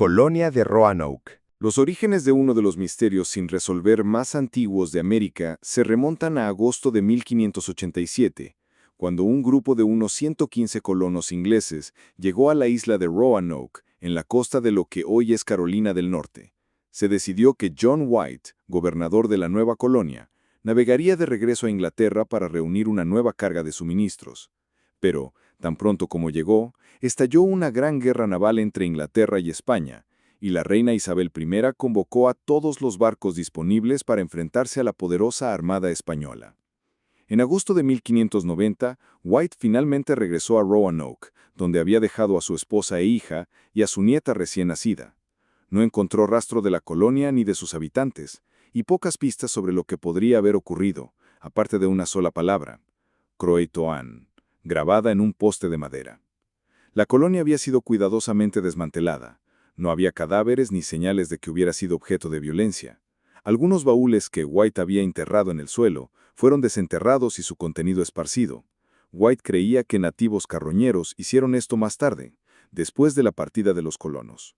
Colonia de Roanoke. Los orígenes de uno de los misterios sin resolver más antiguos de América se remontan a agosto de 1587, cuando un grupo de unos 115 colonos ingleses llegó a la isla de Roanoke, en la costa de lo que hoy es Carolina del Norte. Se decidió que John White, gobernador de la nueva colonia, navegaría de regreso a Inglaterra para reunir una nueva carga de suministros. Pero, tan pronto como llegó, estalló una gran guerra naval entre Inglaterra y España, y la reina Isabel I convocó a todos los barcos disponibles para enfrentarse a la poderosa armada española. En agosto de 1590, White finalmente regresó a Roanoke, donde había dejado a su esposa e hija y a su nieta recién nacida. No encontró rastro de la colonia ni de sus habitantes, y pocas pistas sobre lo que podría haber ocurrido, aparte de una sola palabra: Croatoan, grabada en un poste de madera. La colonia había sido cuidadosamente desmantelada. No había cadáveres ni señales de que hubiera sido objeto de violencia. Algunos baúles que White había enterrado en el suelo fueron desenterrados y su contenido esparcido. White creía que nativos carroñeros hicieron esto más tarde, después de la partida de los colonos.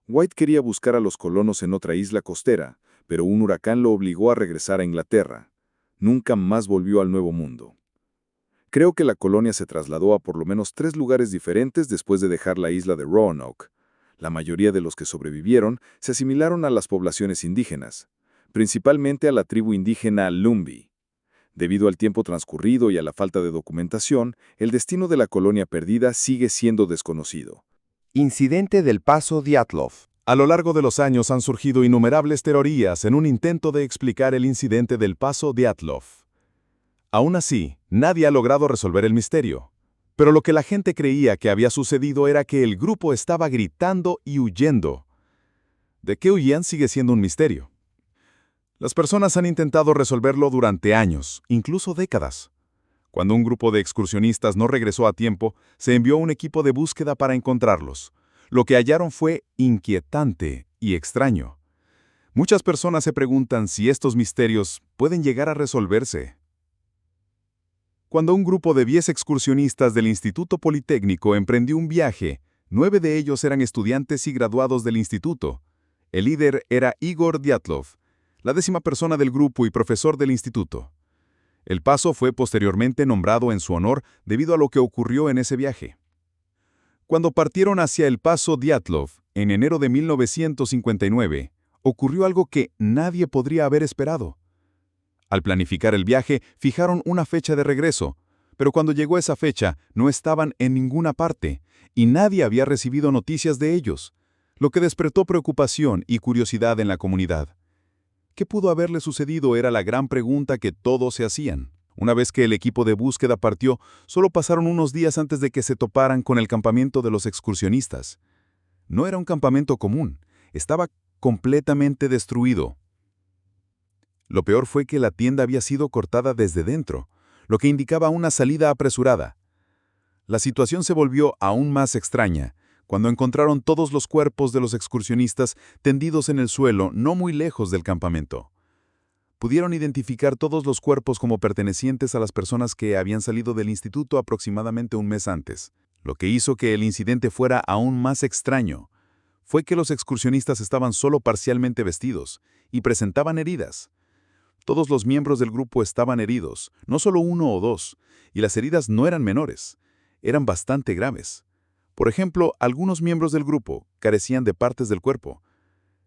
White quería buscar a los colonos en otra isla costera, pero un huracán lo obligó a regresar a Inglaterra. Nunca más volvió al Nuevo Mundo. Creo que la colonia se trasladó a por lo menos 3 lugares diferentes después de dejar la isla de Roanoke. La mayoría de los que sobrevivieron se asimilaron a las poblaciones indígenas, principalmente a la tribu indígena Lumbee. Debido al tiempo transcurrido y a la falta de documentación, el destino de la colonia perdida sigue siendo desconocido. Incidente del Paso Dyatlov. A lo largo de los años han surgido innumerables teorías en un intento de explicar el incidente del Paso Dyatlov. Aún así, nadie ha logrado resolver el misterio. Pero lo que la gente creía que había sucedido era que el grupo estaba gritando y huyendo. ¿De qué huían sigue siendo un misterio? Las personas han intentado resolverlo durante años, incluso décadas. Cuando un grupo de excursionistas no regresó a tiempo, se envió un equipo de búsqueda para encontrarlos. Lo que hallaron fue inquietante y extraño. Muchas personas se preguntan si estos misterios pueden llegar a resolverse. Cuando un grupo de 10 excursionistas del Instituto Politécnico emprendió un viaje, 9 de ellos eran estudiantes y graduados del instituto. El líder era Igor Dyatlov, la 10ª persona del grupo y profesor del instituto. El paso fue posteriormente nombrado en su honor debido a lo que ocurrió en ese viaje. Cuando partieron hacia el Paso Dyatlov, en enero de 1959, ocurrió algo que nadie podría haber esperado. Al planificar el viaje, fijaron una fecha de regreso, pero cuando llegó esa fecha, no estaban en ninguna parte, y nadie había recibido noticias de ellos, lo que despertó preocupación y curiosidad en la comunidad. ¿Qué pudo haberle sucedido? Era la gran pregunta que todos se hacían. Una vez que el equipo de búsqueda partió, solo pasaron unos días antes de que se toparan con el campamento de los excursionistas. No era un campamento común, estaba completamente destruido. Lo peor fue que la tienda había sido cortada desde dentro, lo que indicaba una salida apresurada. La situación se volvió aún más extraña cuando encontraron todos los cuerpos de los excursionistas tendidos en el suelo no muy lejos del campamento. Pudieron identificar todos los cuerpos como pertenecientes a las personas que habían salido del instituto aproximadamente un mes antes. Lo que hizo que el incidente fuera aún más extraño fue que los excursionistas estaban solo parcialmente vestidos y presentaban heridas. Todos los miembros del grupo estaban heridos, no solo 1 o 2, y las heridas no eran menores, eran bastante graves. Por ejemplo, algunos miembros del grupo carecían de partes del cuerpo.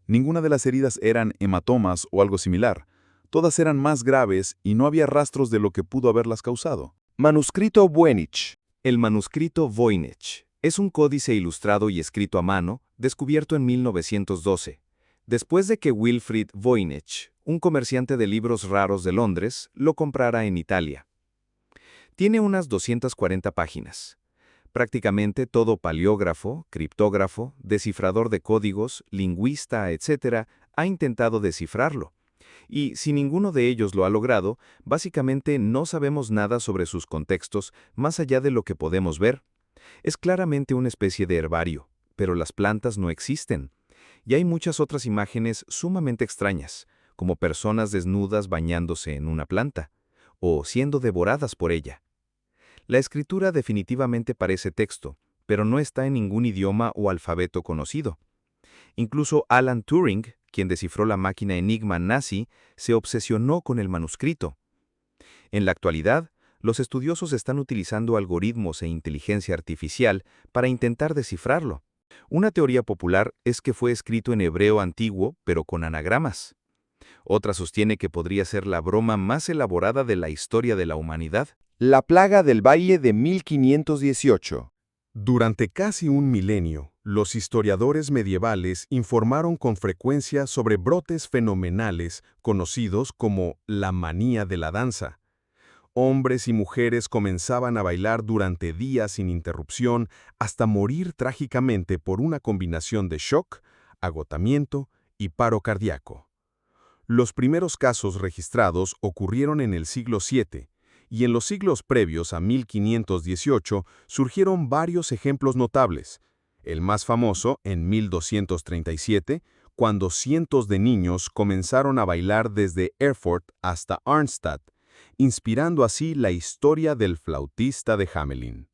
Ninguna de las heridas eran hematomas o algo similar. Todas eran más graves y no había rastros de lo que pudo haberlas causado. Manuscrito Voynich. El manuscrito Voynich es un códice ilustrado y escrito a mano, descubierto en 1912, después de que Wilfrid Voynich, un comerciante de libros raros de Londres, lo comprara en Italia. Tiene unas 240 páginas. Prácticamente todo paleógrafo, criptógrafo, descifrador de códigos, lingüista, etc., ha intentado descifrarlo. Y si ninguno de ellos lo ha logrado, básicamente no sabemos nada sobre sus contextos más allá de lo que podemos ver. Es claramente una especie de herbario, pero las plantas no existen. Y hay muchas otras imágenes sumamente extrañas, como personas desnudas bañándose en una planta, o siendo devoradas por ella. La escritura definitivamente parece texto, pero no está en ningún idioma o alfabeto conocido. Incluso Alan Turing, quien descifró la máquina Enigma nazi, se obsesionó con el manuscrito. En la actualidad, los estudiosos están utilizando algoritmos e inteligencia artificial para intentar descifrarlo. Una teoría popular es que fue escrito en hebreo antiguo, pero con anagramas. Otra sostiene que podría ser la broma más elaborada de la historia de la humanidad. La plaga del Valle de 1518. Durante casi un milenio, los historiadores medievales informaron con frecuencia sobre brotes fenomenales conocidos como la manía de la danza. Hombres y mujeres comenzaban a bailar durante días sin interrupción hasta morir trágicamente por una combinación de shock, agotamiento y paro cardíaco. Los primeros casos registrados ocurrieron en el siglo VII, y en los siglos previos a 1518 surgieron varios ejemplos notables. El más famoso en 1237, cuando cientos de niños comenzaron a bailar desde Erfurt hasta Arnstadt, inspirando así la historia del flautista de Hamelin.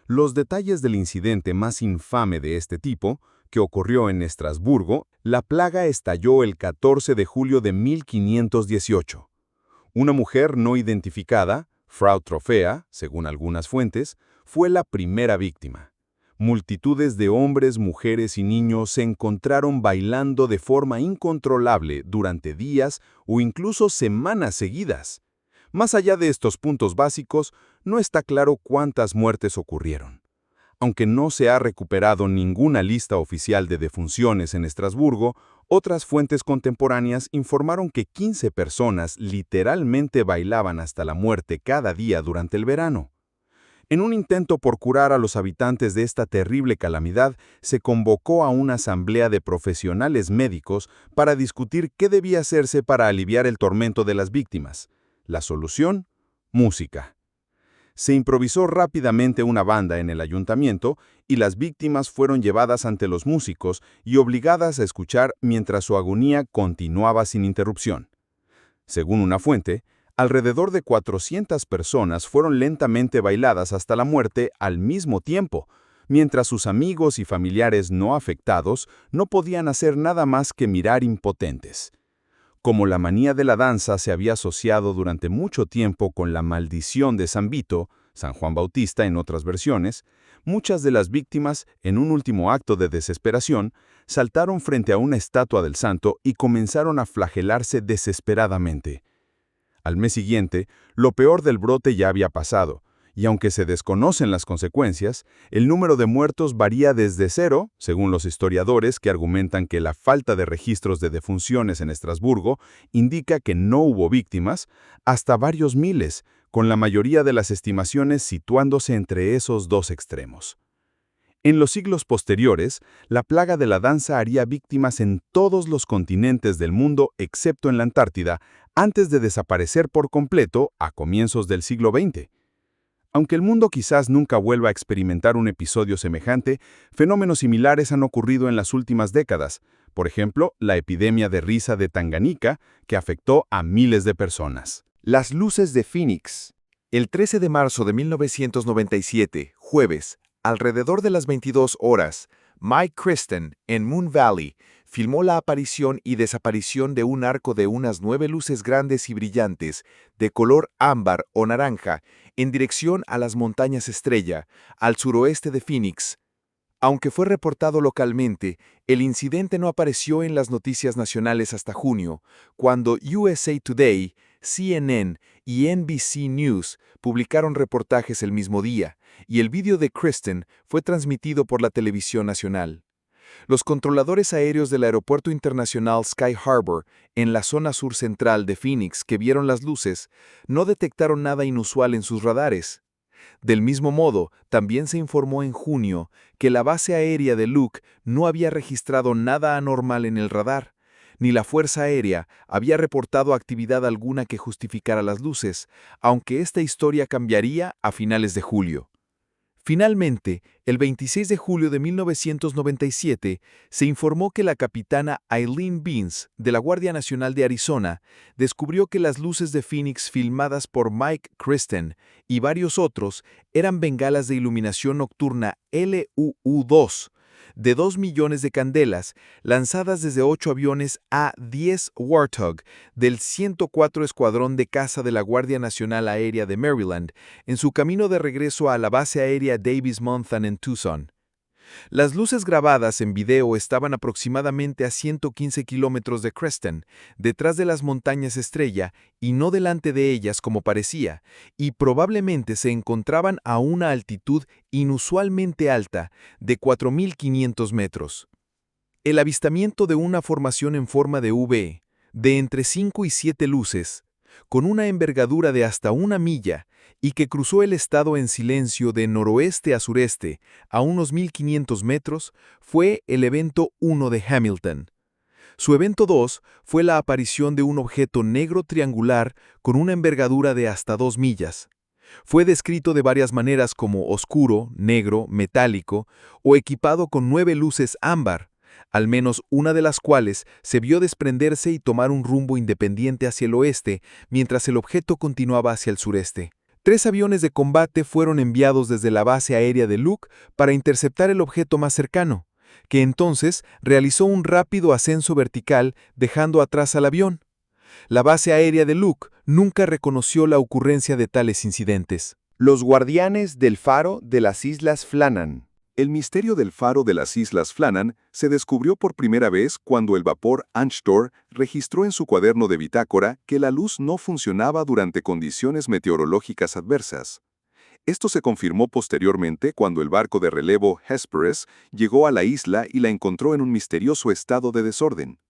Los detalles del incidente más infame de este tipo, que ocurrió en Estrasburgo, la plaga estalló el 14 de julio de 1518. Una mujer no identificada, Frau Trofea, según algunas fuentes, fue la primera víctima. Multitudes de hombres, mujeres y niños se encontraron bailando de forma incontrolable durante días o incluso semanas seguidas. Más allá de estos puntos básicos, no está claro cuántas muertes ocurrieron. Aunque no se ha recuperado ninguna lista oficial de defunciones en Estrasburgo, otras fuentes contemporáneas informaron que 15 personas literalmente bailaban hasta la muerte cada día durante el verano. En un intento por curar a los habitantes de esta terrible calamidad, se convocó a una asamblea de profesionales médicos para discutir qué debía hacerse para aliviar el tormento de las víctimas. La solución: música. Se improvisó rápidamente una banda en el ayuntamiento y las víctimas fueron llevadas ante los músicos y obligadas a escuchar mientras su agonía continuaba sin interrupción. Según una fuente, alrededor de 400 personas fueron lentamente bailadas hasta la muerte al mismo tiempo, mientras sus amigos y familiares no afectados no podían hacer nada más que mirar impotentes. Como la manía de la danza se había asociado durante mucho tiempo con la maldición de San Vito, San Juan Bautista en otras versiones, muchas de las víctimas, en un último acto de desesperación, saltaron frente a una estatua del santo y comenzaron a flagelarse desesperadamente. Al mes siguiente, lo peor del brote ya había pasado, y aunque se desconocen las consecuencias, el número de muertos varía desde 0, según los historiadores que argumentan que la falta de registros de defunciones en Estrasburgo indica que no hubo víctimas, hasta varios miles, con la mayoría de las estimaciones situándose entre esos dos extremos. En los siglos posteriores, la plaga de la danza haría víctimas en todos los continentes del mundo excepto en la Antártida, antes de desaparecer por completo a comienzos del siglo XX. Aunque el mundo quizás nunca vuelva a experimentar un episodio semejante, fenómenos similares han ocurrido en las últimas décadas. Por ejemplo, la epidemia de risa de Tanganica, que afectó a miles de personas. Las luces de Phoenix. El 13 de marzo de 1997, jueves, alrededor de las 22 horas, Mike Kristen, en Moon Valley, filmó la aparición y desaparición de un arco de unas 9 luces grandes y brillantes, de color ámbar o naranja, en dirección a las montañas Estrella, al suroeste de Phoenix. Aunque fue reportado localmente, el incidente no apareció en las noticias nacionales hasta junio, cuando USA Today, CNN y NBC News publicaron reportajes el mismo día, y el vídeo de Kristen fue transmitido por la televisión nacional. Los controladores aéreos del Aeropuerto Internacional Sky Harbor, en la zona sur central de Phoenix, que vieron las luces, no detectaron nada inusual en sus radares. Del mismo modo, también se informó en junio que la base aérea de Luke no había registrado nada anormal en el radar, ni la Fuerza Aérea había reportado actividad alguna que justificara las luces, aunque esta historia cambiaría a finales de julio. Finalmente, el 26 de julio de 1997, se informó que la capitana Eileen Beans, de la Guardia Nacional de Arizona, descubrió que las luces de Phoenix filmadas por Mike Kristen y varios otros eran bengalas de iluminación nocturna LUU-2, de 2 millones de candelas, lanzadas desde 8 aviones A-10 Warthog del 104 Escuadrón de Caza de la Guardia Nacional Aérea de Maryland, en su camino de regreso a la base aérea Davis-Monthan en Tucson. Las luces grabadas en video estaban aproximadamente a 115 kilómetros de Creston, detrás de las montañas Estrella y no delante de ellas como parecía, y probablemente se encontraban a una altitud inusualmente alta de 4.500 metros. El avistamiento de una formación en forma de V, de entre 5 y 7 luces, con una envergadura de hasta 1 milla, y que cruzó el estado en silencio de noroeste a sureste, a unos 1.500 metros, fue el evento 1 de Hamilton. Su evento 2 fue la aparición de un objeto negro triangular con una envergadura de hasta 2 millas. Fue descrito de varias maneras como oscuro, negro, metálico o equipado con 9 luces ámbar, al menos una de las cuales se vio desprenderse y tomar un rumbo independiente hacia el oeste, mientras el objeto continuaba hacia el sureste. 3 aviones de combate fueron enviados desde la base aérea de Luke para interceptar el objeto más cercano, que entonces realizó un rápido ascenso vertical dejando atrás al avión. La base aérea de Luke nunca reconoció la ocurrencia de tales incidentes. Los guardianes del faro de las Islas Flannan. El misterio del faro de las Islas Flannan se descubrió por primera vez cuando el vapor Anstor registró en su cuaderno de bitácora que la luz no funcionaba durante condiciones meteorológicas adversas. Esto se confirmó posteriormente cuando el barco de relevo Hesperus llegó a la isla y la encontró en un misterioso estado de desorden.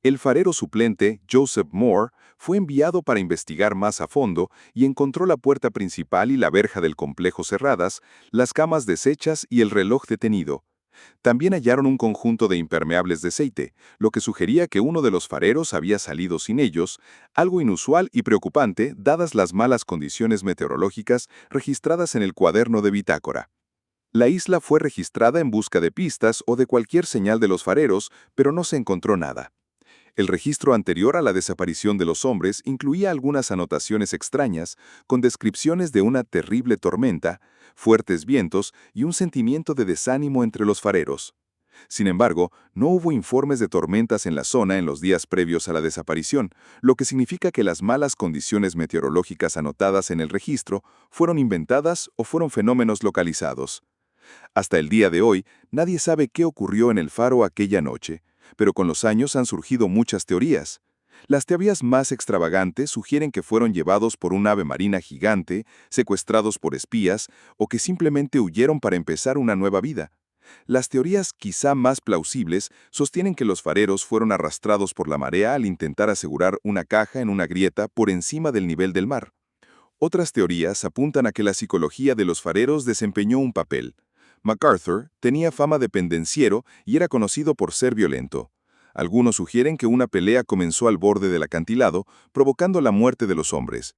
El farero suplente, Joseph Moore, fue enviado para investigar más a fondo y encontró la puerta principal y la verja del complejo cerradas, las camas deshechas y el reloj detenido. También hallaron un conjunto de impermeables de aceite, lo que sugería que uno de los fareros había salido sin ellos, algo inusual y preocupante dadas las malas condiciones meteorológicas registradas en el cuaderno de bitácora. La isla fue registrada en busca de pistas o de cualquier señal de los fareros, pero no se encontró nada. El registro anterior a la desaparición de los hombres incluía algunas anotaciones extrañas, con descripciones de una terrible tormenta, fuertes vientos y un sentimiento de desánimo entre los fareros. Sin embargo, no hubo informes de tormentas en la zona en los días previos a la desaparición, lo que significa que las malas condiciones meteorológicas anotadas en el registro fueron inventadas o fueron fenómenos localizados. Hasta el día de hoy, nadie sabe qué ocurrió en el faro aquella noche, pero con los años han surgido muchas teorías. Las teorías más extravagantes sugieren que fueron llevados por un ave marina gigante, secuestrados por espías o que simplemente huyeron para empezar una nueva vida. Las teorías quizá más plausibles sostienen que los fareros fueron arrastrados por la marea al intentar asegurar una caja en una grieta por encima del nivel del mar. Otras teorías apuntan a que la psicología de los fareros desempeñó un papel. MacArthur tenía fama de pendenciero y era conocido por ser violento. Algunos sugieren que una pelea comenzó al borde del acantilado, provocando la muerte de los hombres.